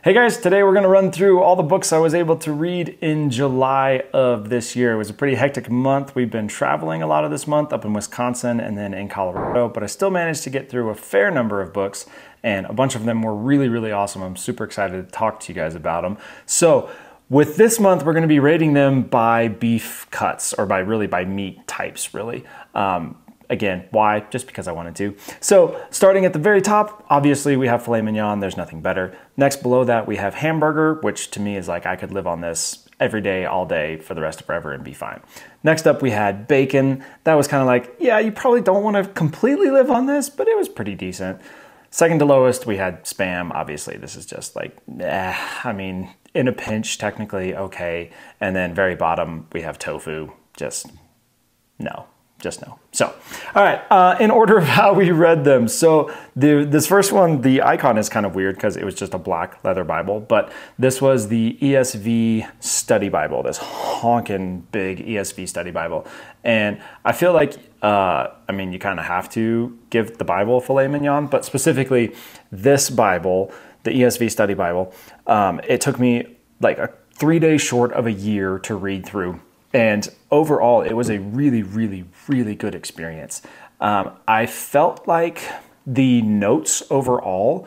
Hey guys, today we're going to run through all the books I was able to read in July of this year. It was a pretty hectic month. We've been traveling a lot of this month up in Wisconsin and then in Colorado, but I still managed to get through a fair number of books and a bunch of them were really, really awesome. I'm super excited to talk to you guys about them. So with this month, we're going to be rating them by beef cuts or by meat types, really. Again, why? Just because I wanted to. So starting at the very top, obviously we have filet mignon. There's nothing better. Next below that, we have hamburger, which to me is like I could live on this every day, all day for the rest of forever and be fine. Next up, we had bacon. That was kind of like, yeah, you probably don't want to completely live on this, but it was pretty decent. Second to lowest, we had Spam. Obviously, this is just like, I mean, in a pinch, technically okay. And then very bottom, we have Tofu. Just no. So, all right, in order of how we read them. So this first one, the icon is kind of weird because it was just a black leather Bible, but this was the ESV Study Bible, this honking big ESV Study Bible. And I feel like, I mean, you kind of have to give the Bible a filet mignon, but specifically this Bible, the ESV Study Bible, it took me like 3 days short of a year to read through. And overall, it was a really, really, really good experience. I felt like the notes overall,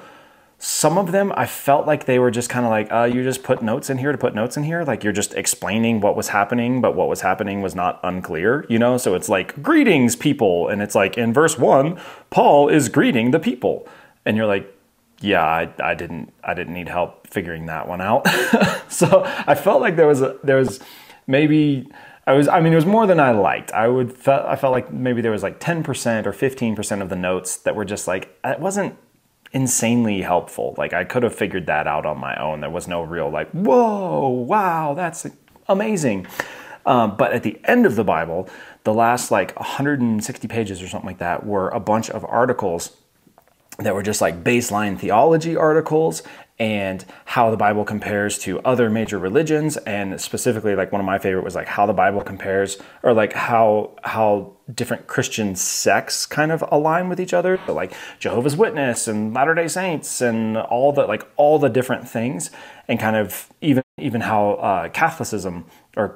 some of them, I felt like they were just kind of like, you just put notes in here to put notes in here. Like you're just explaining what was happening, but what was happening was not unclear, you know? So it's like, greetings, people. And it's like in verse 1, Paul is greeting the people. And you're like, yeah, I didn't need help figuring that one out. So I felt like there was maybe it was more than I liked. I felt like maybe there was like 10% or 15% of the notes that were just like, it wasn't insanely helpful. Like I could have figured that out on my own. There was no real like, whoa, wow, that's amazing. But at the end of the Bible, the last like 160 pages or something like that were a bunch of articles that were just like baseline theology articles and how the Bible compares to other major religions. And specifically, like one of my favorite was like how the Bible compares, or like how different Christian sects kind of align with each other. So like Jehovah's Witness and Latter-day Saints and all the different things, and kind of even how Catholicism or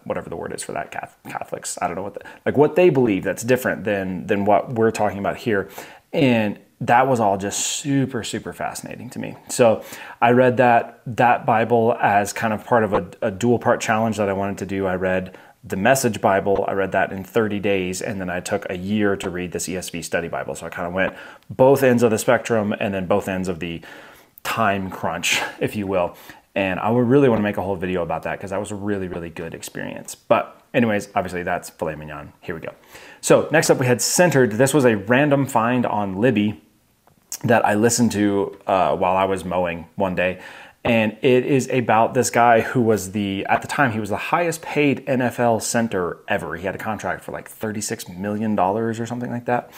whatever the word is for that, Catholics, I don't know what they believe that's different than what we're talking about here. And that was all just super, super fascinating to me. So I read that Bible as kind of part of a dual part challenge that I wanted to do. I read the Message Bible. I read that in 30 days. And then I took a year to read this ESV Study Bible. So I kind of went both ends of the spectrum and then both ends of the time crunch, if you will. And I would really want to make a whole video about that because that was a really, really good experience. But anyways, obviously that's filet mignon. Here we go. So next up we had Centered. This was a random find on Libby that I listened to while I was mowing one day. And it is about this guy who was at the time, he was the highest paid NFL center ever. He had a contract for like $36 million or something like that.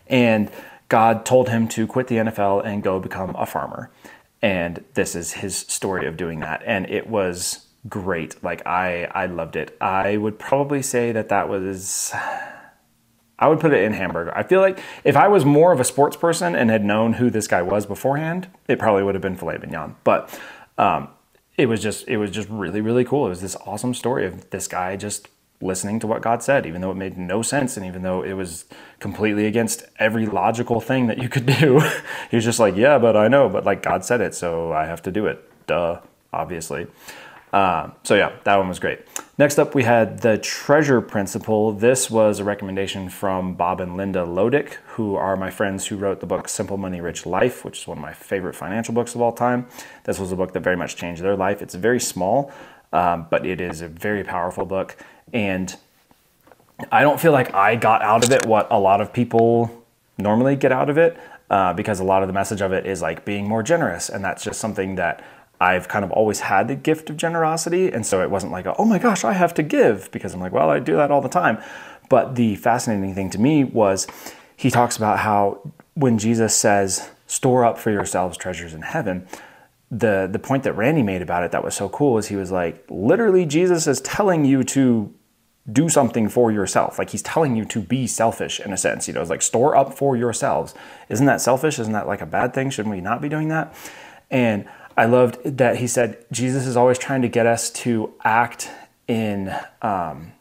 And God told him to quit the NFL and go become a farmer. And this is his story of doing that. And it was great. Like I loved it. I would probably say I would put it in hamburger. I feel like if I was more of a sports person and had known who this guy was beforehand, it probably would have been filet mignon. But it was just really, really cool. It was this awesome story of this guy just listening to what God said, even though it made no sense. And even though it was completely against every logical thing that you could do, he was just like, yeah, but I know, but like God said it, so I have to do it. Duh, obviously. So yeah, that one was great. Next up, we had The Treasure Principle. This was a recommendation from Bob and Linda Lodick, who are my friends who wrote the book Simple Money, Rich Life, which is one of my favorite financial books of all time. This was a book that very much changed their life. It's very small, but it is a very powerful book. And I don't feel like I got out of it what a lot of people normally get out of it, because a lot of the message of it is like being more generous. And that's just something that I've kind of always had the gift of generosity. And so it wasn't like, oh my gosh, I have to give, because I'm like, well, I do that all the time. But the fascinating thing to me was he talks about how when Jesus says, store up for yourselves treasures in heaven, the point that Randy made about it that was so cool is he was like, literally Jesus is telling you to do something for yourself. Like he's telling you to be selfish in a sense, you know, it's like store up for yourselves. Isn't that selfish? Isn't that like a bad thing? Shouldn't we not be doing that? And I loved that he said Jesus is always trying to get us to act in, I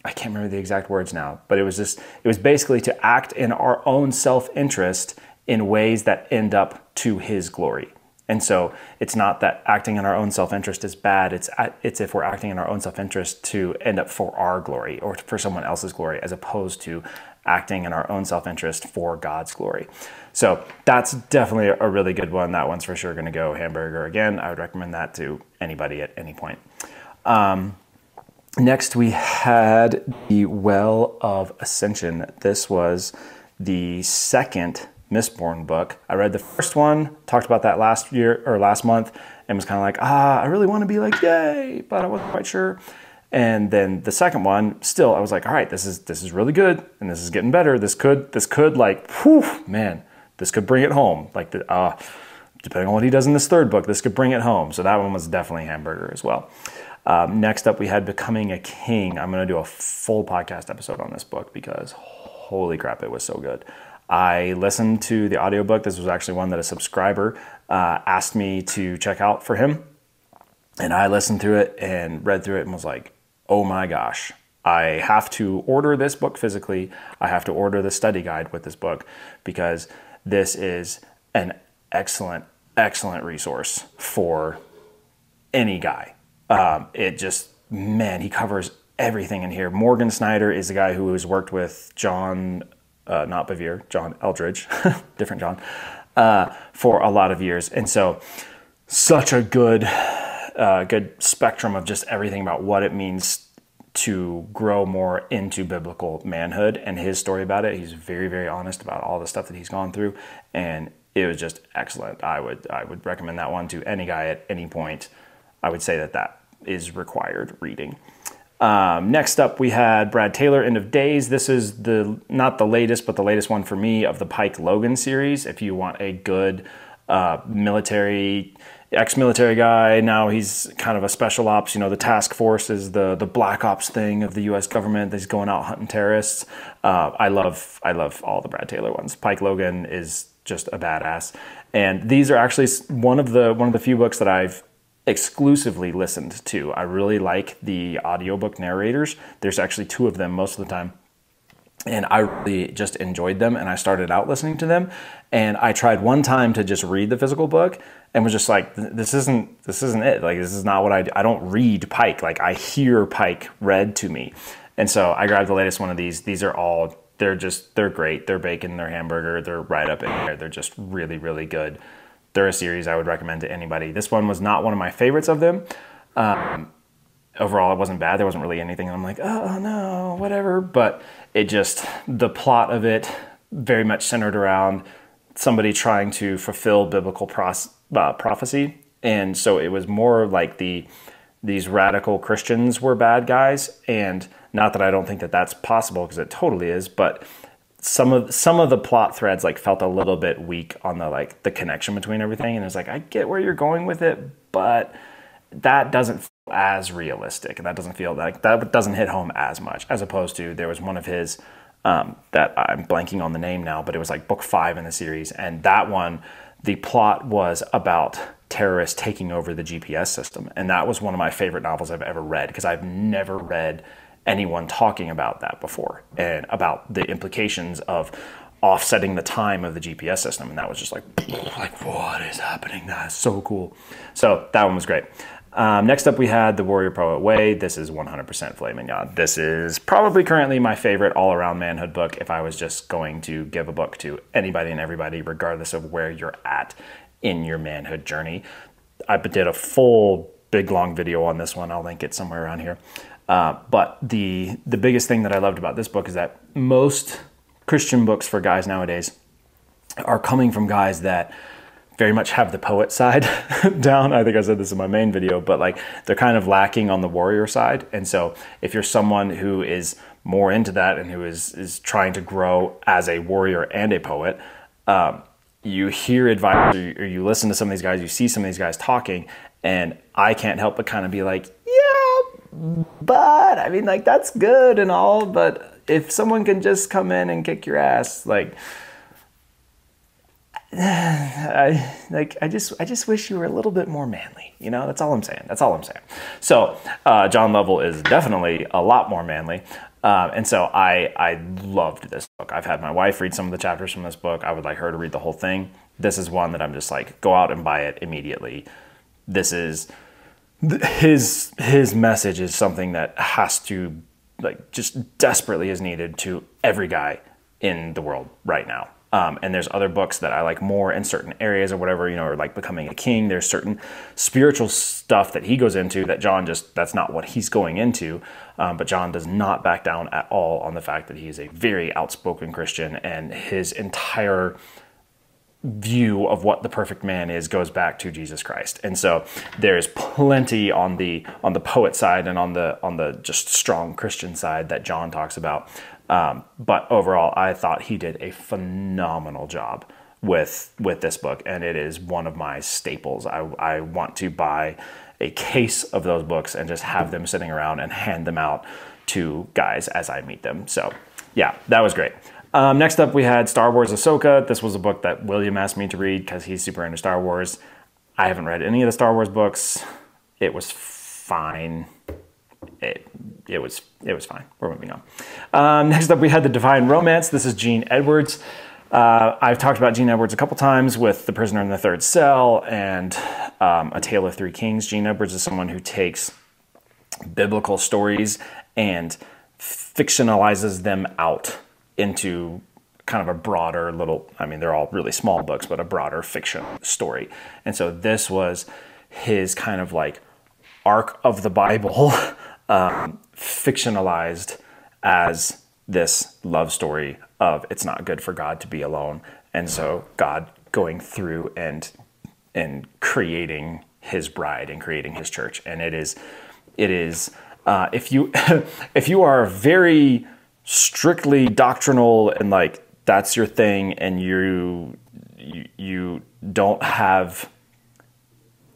can't remember the exact words now, but it was basically to act in our own self-interest in ways that end up to his glory. And so it's not that acting in our own self-interest is bad. It's if we're acting in our own self-interest to end up for our glory or for someone else's glory, as opposed to acting in our own self-interest for God's glory. So that's definitely a really good one. That one's for sure going to go hamburger again. I would recommend that to anybody at any point. Next, we had the Well of Ascension. This was the second Mistborn book. I read the first one, talked about that last month, and was kind of like, I really want to be like, yay, but I wasn't quite sure. And then the second one, still, I was like, all right, this is really good, and this is getting better. This could like, whew, man, this could bring it home. Like, depending on what he does in this third book, this could bring it home. So that one was definitely hamburger as well. Next up, we had Becoming a King. I'm going to do a full podcast episode on this book because holy crap, it was so good. I listened to the audiobook. This was actually one that a subscriber asked me to check out for him. And I listened through it and read through it and was like, oh my gosh, I have to order this book physically. I have to order the study guide with this book because this is an excellent, excellent resource for any guy. He covers everything in here. Morgan Snyder is the guy who has worked with John, not Bevere, John Eldridge, different John, for a lot of years. And so such a good spectrum of just everything about what it means to grow more into biblical manhood and his story about it. He's very, very honest about all the stuff that he's gone through. And it was just excellent. I would recommend that one to any guy at any point. I would say that is required reading. Next up, we had Brad Taylor, End of Days. This is not the latest, but the latest one for me of the Pike Logan series. If you want a good ex-military guy, now he's kind of a special ops. The task force is the black ops thing of the U.S. government that's going out hunting terrorists. I love all the Brad Taylor ones. Pike Logan is just a badass, and these are actually one of the few books that I've exclusively listened to. I really like the audiobook narrators. There's actually two of them most of the time. And I really just enjoyed them, and I started out listening to them. And I tried one time to just read the physical book and was just like, this isn't it. Like, this is not what I don't read Pike. Like, I hear Pike read to me. And so I grabbed the latest one of these. These are all, they're great. They're bacon, they're hamburger, they're right up in there. They're just really, really good. They're a series I would recommend to anybody. This one was not one of my favorites of them. Overall, it wasn't bad. There wasn't really anything. I'm like, oh no, whatever. But the plot of it very much centered around somebody trying to fulfill biblical prophecy. And so it was more like these radical Christians were bad guys. And not that I don't think that that's possible, because it totally is, but some of the plot threads felt a little bit weak on the connection between everything. And it's like, I get where you're going with it, but that doesn't feel as realistic, and that doesn't hit home as much, as opposed to there was one of his that I'm blanking on the name now, but it was book 5 in the series, and that one, the plot was about terrorists taking over the GPS system, and that was one of my favorite novels I've ever read, because I've never read anyone talking about that before, and about the implications of offsetting the time of the GPS system, and that was just like what is happening? That's so cool. So that one was great. Next up, we had The Warrior Poet Way. This is 100% Filet Mignon. This is probably currently my favorite all-around manhood book if I was just going to give a book to anybody and everybody, regardless of where you're at in your manhood journey. I did a full big long video on this one. I'll link it somewhere around here. But the biggest thing that I loved about this book is that most Christian books for guys nowadays are coming from guys that very much have the poet side down. I think I said this in my main video, but they're kind of lacking on the warrior side. And so if you're someone who is more into that and who is trying to grow as a warrior and a poet, you hear advice or you listen to some of these guys, you see some of these guys talking, and I can't help but kind of be like, yeah, but I mean, that's good and all, but if someone can just come in and kick your ass, I just wish you were a little bit more manly. You know, that's all I'm saying. That's all I'm saying. So John Lovell is definitely a lot more manly. And so I loved this book. I've had my wife read some of the chapters from this book. I would like her to read the whole thing. This is one that I'm just like, go out and buy it immediately. This is his message is something that has to, like, just desperately is needed to every guy in the world right now. And there's other books that I like more in certain areas or whatever, you know, or like becoming a king. There's certain spiritual stuff that he goes into that John that's not what he's going into. But John does not back down at all on the fact that he is a very outspoken Christian, and his entire view of what the perfect man is goes back to Jesus Christ. And so there's plenty on the poet side and on the just strong Christian side that John talks about. But overall, I thought he did a phenomenal job with this book, and it is one of my staples. I want to buy a case of those books and just have them sitting around and hand them out to guys as I meet them. So yeah, that was great. Next up, we had Star Wars Ahsoka. This was a book that William asked me to read because he's super into Star Wars. I haven't read any of the Star Wars books. It was fine. It was fine. We're moving on. Next up, we had The Divine Romance. This is Gene Edwards. I've talked about Gene Edwards a couple times with The Prisoner in the Third Cell and A Tale of Three Kings. Gene Edwards is someone who takes biblical stories and fictionalizes them out into kind of a broader little, I mean, they're all really small books, but a broader fiction story. And so this was his kind of like arc of the Bible, fictionalized as this love story of it's not good for God to be alone. And so God going through and creating his bride and creating his church. And it is if you are very strictly doctrinal and like that's your thing, and you don't have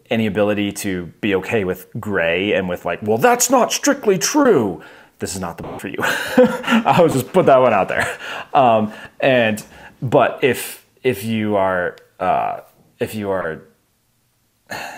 any ability to be okay with gray and with like, well, that's not strictly true, this is not the book for you. I would just put that one out there. But if you are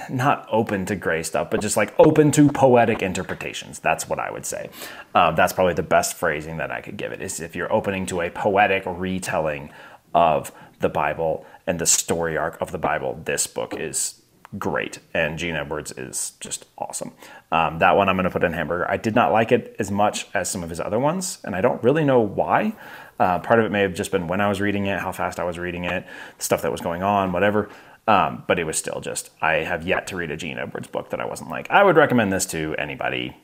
not open to gray stuff, but just like open to poetic interpretations, that's what I would say. That's probably the best phrasing that I could give it, is if you're opening to a poetic retelling of the Bible and the story arc of the Bible, this book is great. And Gene Edwards is just awesome. That one I'm going to put in hamburger. I did not like it as much as some of his other ones, and I don't really know why. Part of it may have just been when I was reading it, how fast I was reading it, stuff that was going on, whatever. But it was still just, I have yet to read a Gene Edwards book that I wasn't like, I would recommend this to anybody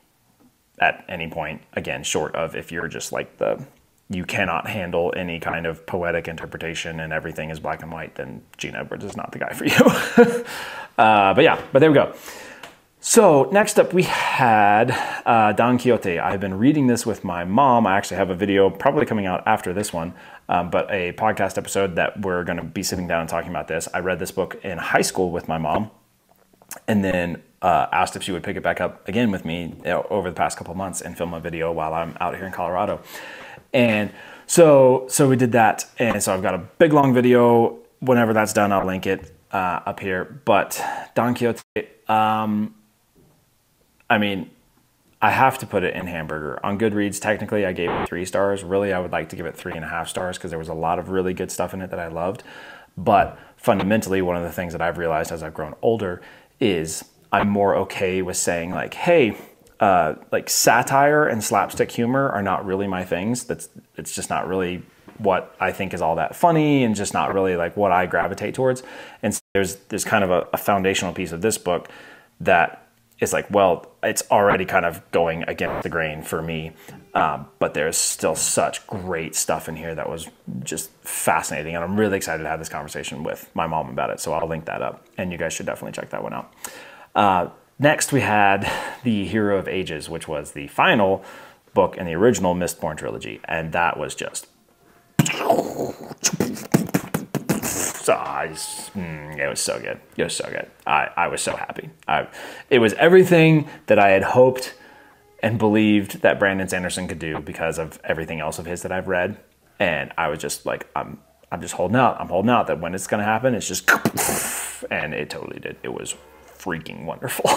at any point. Again, short of if you're just like you cannot handle any kind of poetic interpretation and everything is black and white, then Gene Edwards is not the guy for you. But there we go. So next up we had Don Quixote. I've been reading this with my mom. I actually have a video probably coming out after this one, but a podcast episode that we're going to be sitting down and talking about this. I read this book in high school with my mom, and then asked if she would pick it back up again with me over the past couple months and film a video while I'm out here in Colorado. And so we did that. And so I've got a big long video. Whenever that's done, I'll link it up here. But Don Quixote, I mean, I have to put it in hamburger. On Goodreads, technically I gave it 3 stars. Really, I would like to give it 3.5 stars because there was a lot of really good stuff in it that I loved. But fundamentally, one of the things that I've realized as I've grown older is I'm more okay with saying like, hey, like satire and slapstick humor are not really my things. It's just not really what I think is all that funny, and just not really like what I gravitate towards. And so there's kind of a foundational piece of this book that is like, well, it's already kind of going against the grain for me, but there's still such great stuff in here that was just fascinating, and I'm really excited to have this conversation with my mom about it, so I'll link that up, and you guys should definitely check that one out. Next, we had The Hero of Ages, which was the final book in the original Mistborn trilogy, and that was just... it was so good. It was so good. I was so happy. It was everything that I had hoped and believed that Brandon Sanderson could do because of everything else of his that I've read. And I was just like, I'm just holding out. I'm holding out that when it's going to happen, it's just, and it totally did. It was freaking wonderful.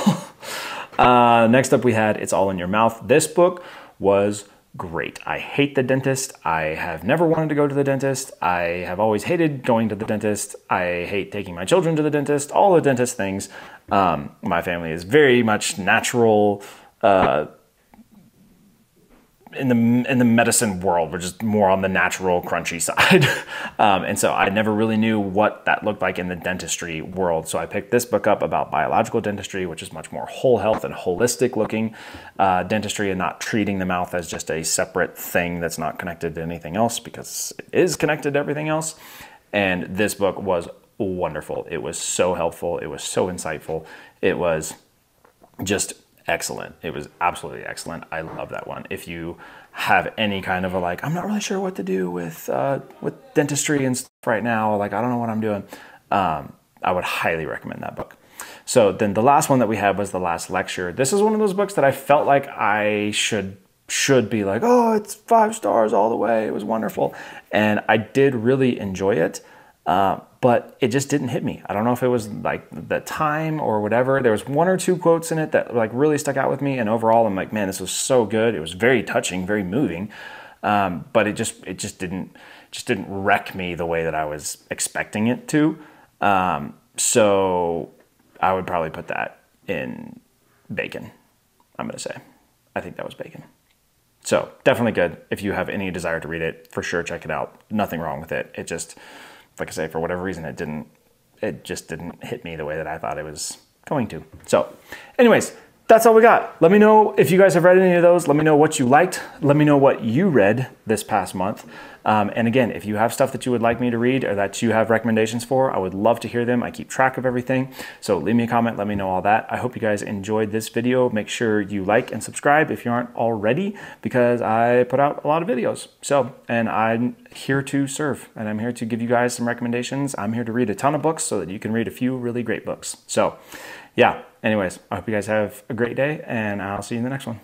Next up we had It's All in Your Mouth. This book was great. I hate the dentist. I have never wanted to go to the dentist. I have always hated going to the dentist. I hate taking my children to the dentist, all the dentist things. My family is very much natural, in the medicine world. We're just more on the natural, crunchy side. And so I never really knew what that looked like in the dentistry world. So I picked this book up about biological dentistry, which is much more whole health and holistic looking dentistry, and not treating the mouth as just a separate thing that's not connected to anything else, because it is connected to everything else. And this book was wonderful. It was so helpful. It was so insightful. It was just excellent. It was absolutely excellent. I love that one. If you have any kind of a like, I'm not really sure what to do with dentistry and stuff right now, like I don't know what I'm doing, I would highly recommend that book. So then the last one that we had was The Last Lecture. This is one of those books that I felt like I should be like, oh, it's 5 stars all the way. It was wonderful. And I did really enjoy it. But it just didn't hit me. I don't know if it was like the time or whatever. There was 1 or 2 quotes in it that like really stuck out with me. And overall, I'm like, man, this was so good. It was very touching, very moving. But it just didn't wreck me the way that I was expecting it to. So I would probably put that in bacon, I'm going to say. I think that was bacon. So definitely good. If you have any desire to read it, for sure, check it out. Nothing wrong with it. It just, like I say, for whatever reason, it just didn't hit me the way that I thought it was going to. So anyways, that's all we got. Let me know if you guys have read any of those. Let me know what you liked. Let me know what you read this past month. And again, if you have stuff that you would like me to read or that you have recommendations for, I would love to hear them. I keep track of everything. So leave me a comment. Let me know all that. I hope you guys enjoyed this video. Make sure you like and subscribe if you aren't already, because I put out a lot of videos. So, and I'm here to serve, and I'm here to give you guys some recommendations. I'm here to read a ton of books so that you can read a few really great books. So yeah, anyways, I hope you guys have a great day, and I'll see you in the next one.